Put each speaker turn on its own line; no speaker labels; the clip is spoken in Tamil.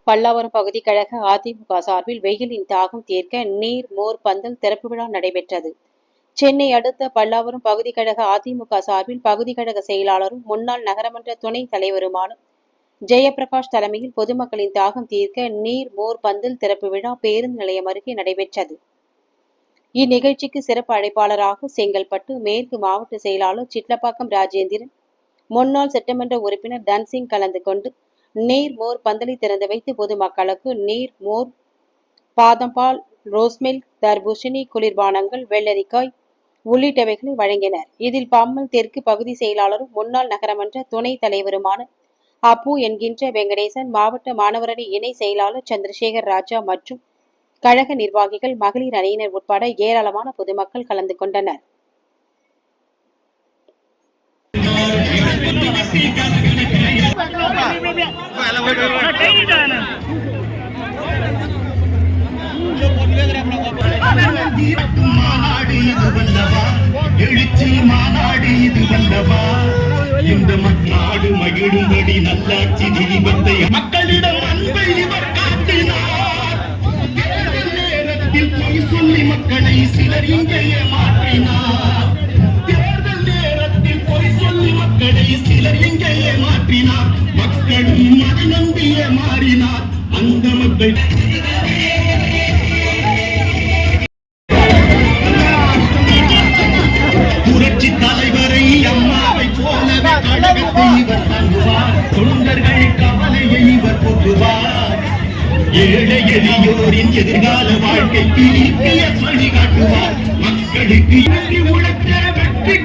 பல்லாவரம் பகுதி கழக அதிமுக சார்பில் வெயிலின் தாகம் தீர்க்க நீர் மோர் பந்தல் திறப்பு விழா நடைபெற்றது. சென்னை அடுத்த பல்லாவரம் பகுதி கழக அதிமுக சார்பில் பகுதி கழக செயலாளரும் முன்னாள் நகரமன்ற துணைத் தலைவருமான ஜெயபிரகாஷ் தலைமையில் பொதுமக்களின் தாகம் தீர்க்க நீர் மோர் பந்தல் திறப்பு விழா பேருந்து நிலையம் அருகே நடைபெற்றது. இந்நிகழ்ச்சிக்கு சிறப்பு அழைப்பாளராக செங்கல்பட்டு மேற்கு மாவட்ட செயலாளர் சிட்லப்பாக்கம் ராஜேந்திரன், முன்னாள் சட்டமன்ற உறுப்பினர் தன்சிங் கலந்து கொண்டு நீர் மோர் பந்தலை திறந்து வைத்து பொதுமக்களுக்கு நீர் மோர், பாதம்பால், ரோஸ்மில்க், தர்பூசணி, குளிர்பானங்கள், வெள்ளரிக்காய் உள்ளிட்டவைகளை வழங்கினர். இதில் பம்மல் தெற்கு பகுதி செயலாளரும் முன்னாள் நகரமன்ற துணைத் தலைவருமான அப்பு என்கின்ற வெங்கடேசன், மாவட்ட மாணவரணி இணை செயலாளர் சந்திரசேகர் ராஜா மற்றும் கழக நிர்வாகிகள், மகளிர் அணியினர் உட்பட ஏராளமான பொதுமக்கள் கலந்து கொண்டனர்.
எழுச்சி மாநாடு இது வல்லவா, இந்த நாடு மகிழும்படி நல்லாட்சி தீபத்தை மக்களிடம் அன்பை இவர் காட்டினார். நேரத்தில் பொய் சொல்லி மக்களை சிலர் இங்கே ஏமாற்றினார். தேர்தல் நேரத்தில் பொய் சொல்லி மக்களை சிலர் இங்கே ஏமாற்றினார். மக்களும் மதி நம்பியே மாறினார். அந்த மக்கள் புரட்சி தலைவரை அம்மாவை போலவே கழகத்தை இவர் தங்குவார். தொண்டர்கள் கவலையை இவர் போக்குவார். ஏழை எளியோரின் எதிர்கால வாழ்க்கைக்கு வழிகாட்டுவார். மக்களுக்கு உழைக்க வெற்றி